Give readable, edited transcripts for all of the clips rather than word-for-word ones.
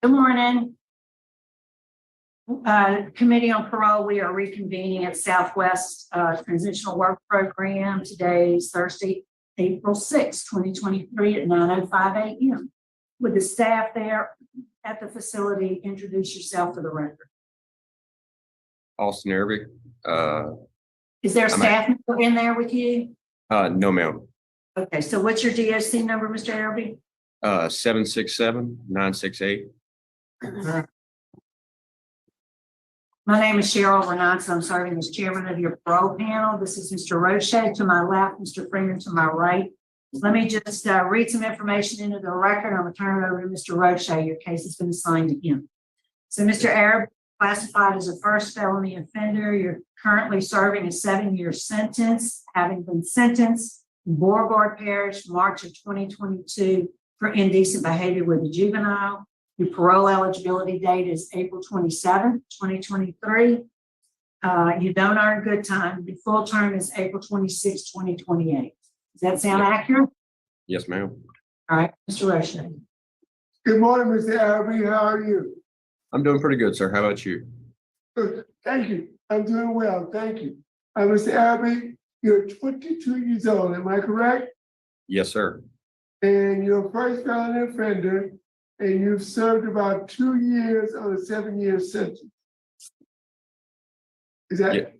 Good morning. Committee on Parole, we are reconvening at Southwest Transitional Work Program. Today is Thursday, April 6, 2023 at 9:05 a.m. With the staff there at the facility, introduce yourself for the record. Austin Arabic. Is there a staff member in there with you? No, ma'am. Okay, so what's your DOC number, Mr. Arabic? 767-968. My name is Cheryl Renatz. I'm serving as chairman of your parole panel. This is Mr. Roche to my left, Mr. Freeman to my right. Let me just read some information into the record. I'm going to turn it over to Mr. Roche. Your case has been assigned to him. So Mr. Arab, classified as a first felony offender, you're currently serving a 7-year sentence, having been sentenced in Beauregard Parish, March of 2022 for indecent behavior with a juvenile. Your parole eligibility date is April 27th, 2023. You don't earn good time. The full term is April 26, 2028. Does that sound accurate? Yes, ma'am. All right, Mr. Roche. Good morning, Mr. Arabi. How are you? I'm doing pretty good, sir. How about you? Good. Thank you. I'm doing well. Thank you. Mr. Arabi, you're 22 years old. Am I correct? Yes, sir. And you're a first felony offender, and you've served about 2 years on a 7-year sentence. Is that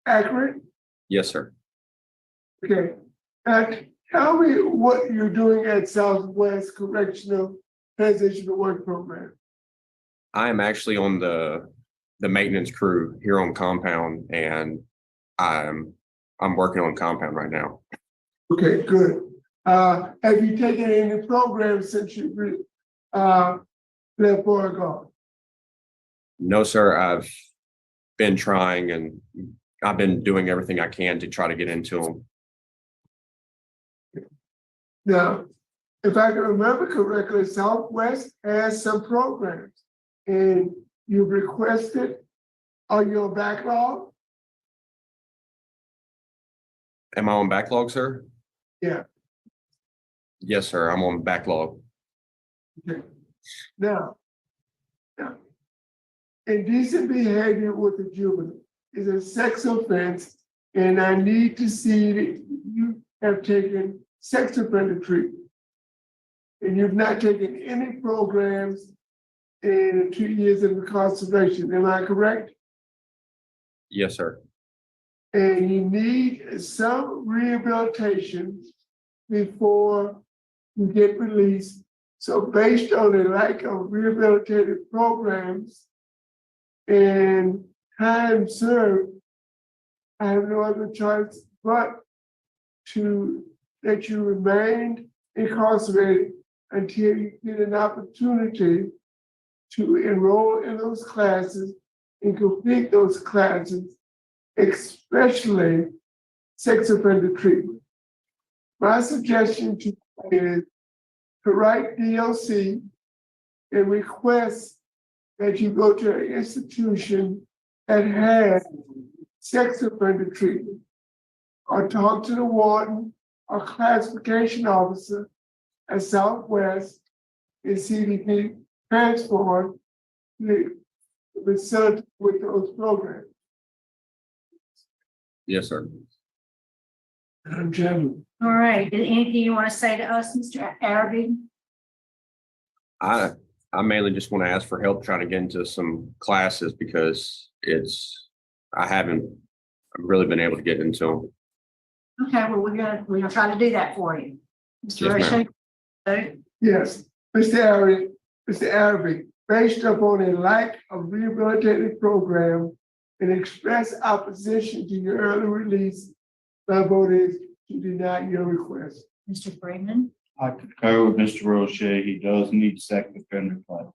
accurate? Yes, sir. Okay. Tell me what you're doing at Southwest Correctional Transitional Work Program. I am actually on the maintenance crew here on compound, and I'm working on compound right now. Okay, good. Have you taken any programs since you left Oregon? No, sir. I've been trying, and I've been doing everything I can to try to get into them. Now, if I can remember correctly, Southwest has some programs, and you requested on your backlog? Am I on backlog, sir? Yeah. Yes, sir. I'm on backlog. Okay. Now, indecent behavior with a juvenile is a sex offense, and I need to see that you have taken sex offender treatment. And you've not taken any programs in 2 years of incarceration. Am I correct? Yes, sir. And you need some rehabilitation before you get released. So based on a lack of rehabilitative programs and time served, I have no other choice but to let you remain incarcerated until you get an opportunity to enroll in those classes and complete those classes, especially sex offender treatment. My suggestion to you is to write DOC and request that you go to an institution that has sex offender treatment, or talk to the warden or classification officer at Southwest and see if you can transform the facility with those programs. Yes, sir. Madam Chairman. All right. Anything you want to say to us, Mr. Arabi? I mainly just want to ask for help trying to get into some classes because I haven't really been able to get into them. Okay, well, we're gonna try to do that for you. Mr. Yes, ma'am. Roche? Yes, Mr. Arabic, based upon a lack of rehabilitative program and express opposition to your early release, my vote is to deny your request. Mr. Freeman? I concur with Mr. Roche. He does need sex offender class.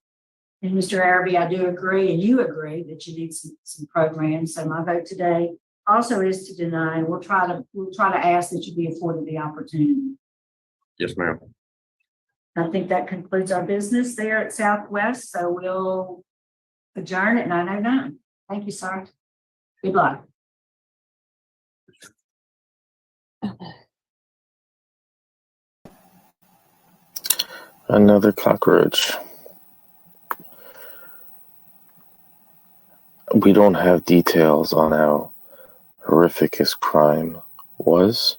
And Mr. Arabi, I do agree, and you agree that you need some programs. So my vote today also is to deny. We'll try to ask that you be afforded the opportunity. Yes, ma'am. I think that concludes our business there at Southwest. So we'll adjourn at 9:09. Thank you, sir. Good luck. Another cockroach. we don't have details on how horrific his crime was,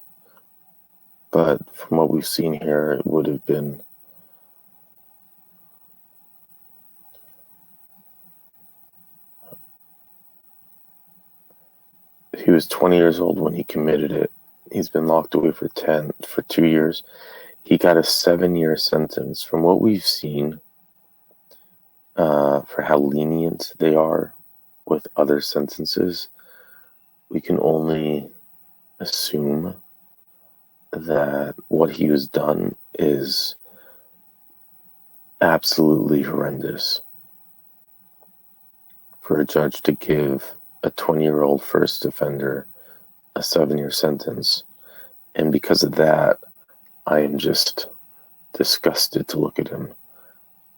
but from what we've seen here, it would have been he was 20 years old when he committed it. He's been locked away for 2 years. He got a 7-year sentence. From what we've seen, for how lenient they are with other sentences, we can only assume that what he was done is absolutely horrendous. For a judge to give a 20-year-old first offender a 7-year sentence, and because of that, I am just disgusted to look at him.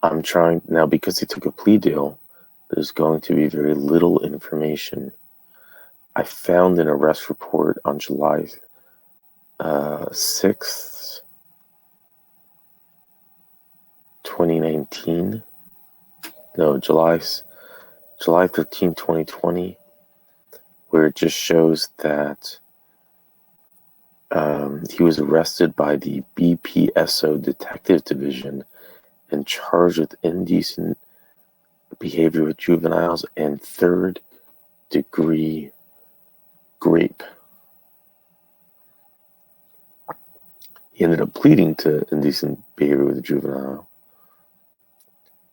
I'm trying now, because he took a plea deal, there's going to be very little information. I found an arrest report on July 6th, 2019. No, July 13, 2020, where it just shows that he was arrested by the BPSO Detective Division and charged with indecent behavior with juveniles and third-degree rape. He ended up pleading to indecent behavior with a juvenile.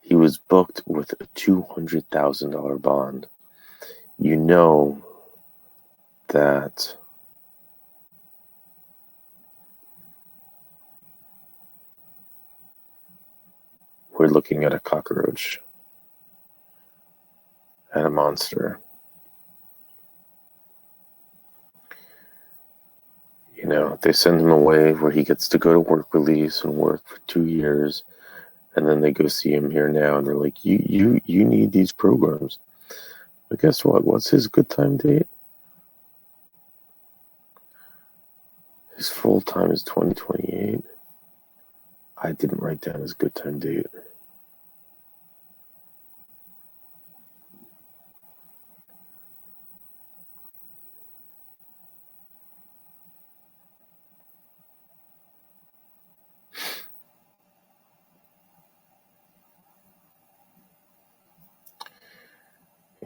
He was booked with a $200,000 bond. You know that we're looking at a cockroach, at a monster. You know, they send him away where he gets to go to work release and work for 2 years, and then they go see him here now, and they're like, you need these programs. But guess what? What's his good time date? His full time is 2028. I didn't write down his good time date.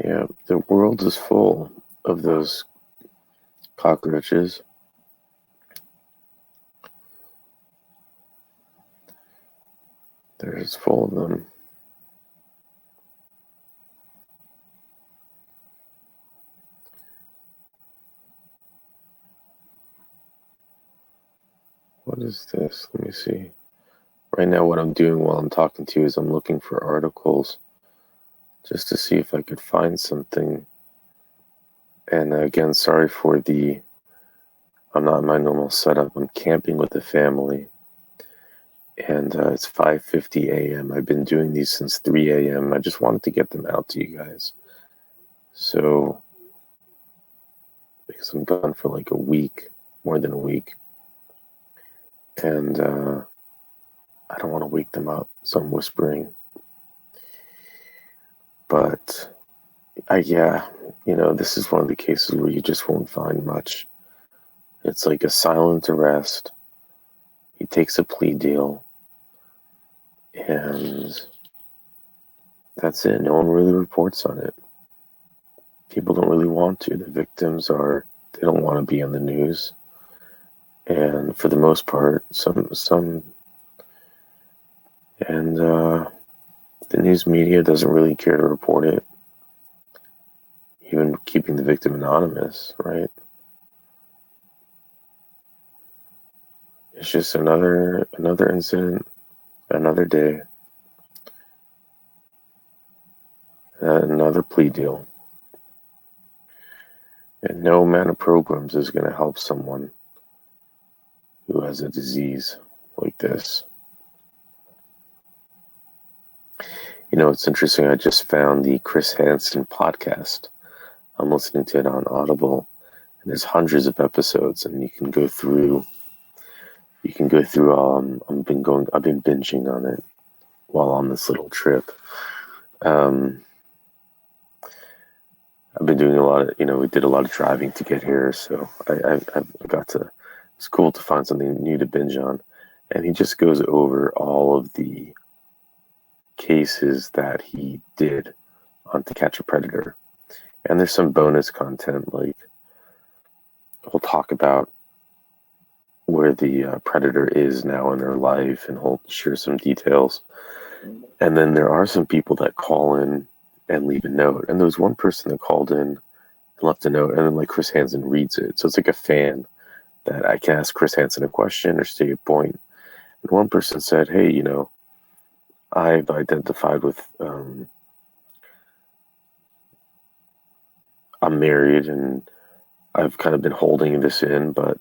Yeah, the world is full of those cockroaches. There's full of them. What is this? Let me see. Right now, what I'm doing while I'm talking to you is I'm looking for articles just to see if I could find something. And again, sorry for I'm not in my normal setup. I'm camping with the family. And it's 5:50 a.m. I've been doing these since 3 a.m. I just wanted to get them out to you guys. So, because I'm gone for like a week, more than a week. And I don't want to wake them up, so I'm whispering. But, this is one of the cases where you just won't find much. It's like a silent arrest. He takes a plea deal. And that's it. No one really reports on it. People don't really want to. The victims they don't want to be on the news. And for the most part, the news media doesn't really care to report it, even keeping the victim anonymous, right? It's just another incident, another day, another plea deal. And no amount of programs is going to help someone who has a disease like this. It's interesting. I just found the Chris Hansen podcast. I'm listening to it on Audible, and there's hundreds of episodes, and you can go through. I've been binging on it while on this little trip. I've been doing a lot of, we did a lot of driving to get here, so I got to. It's cool to find something new to binge on, and he just goes over all of the cases that he did on To Catch a Predator, and there's some bonus content, like he'll talk about where the predator is now in their life, and he'll share some details. And then there are some people that call in and leave a note, and there was one person that called in and left a note, and then like Chris Hansen reads it, so it's like a fan that I can ask Chris Hansen a question or state a point. And one person said, hey, I've identified with I'm married and I've kind of been holding this in, but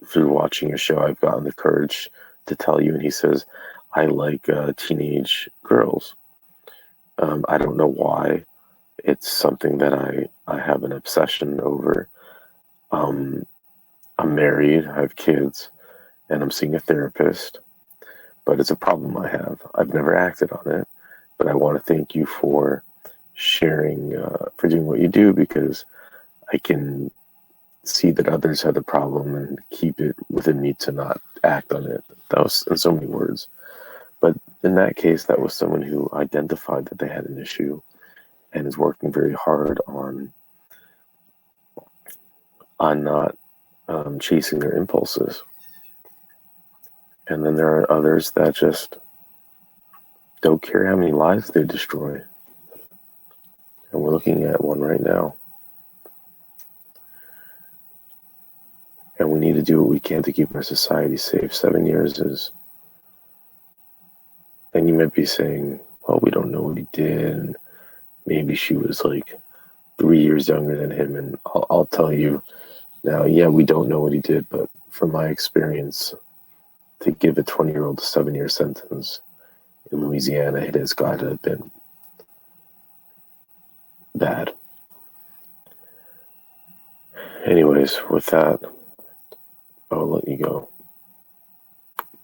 through watching your show, I've gotten the courage to tell you. And he says, I like teenage girls. I don't know why. It's something that I have an obsession over. I'm married, I have kids, and I'm seeing a therapist, but it's a problem I have. I've never acted on it, but I want to thank you for sharing, for doing what you do, because I can see that others have the problem and keep it within me to not act on it. That was in so many words. But in that case, that was someone who identified that they had an issue and is working very hard on not chasing their impulses. And then there are others that just don't care how many lives they destroy. And we're looking at one right now. And we need to do what we can to keep our society safe. 7 years is, and you might be saying, well, we don't know what he did. And maybe she was like 3 years younger than him. And I'll tell you now, yeah, we don't know what he did, but from my experience, to give a 20-year-old a 7-year sentence in Louisiana, it has got to have been bad. Anyways, with that, I'll let you go.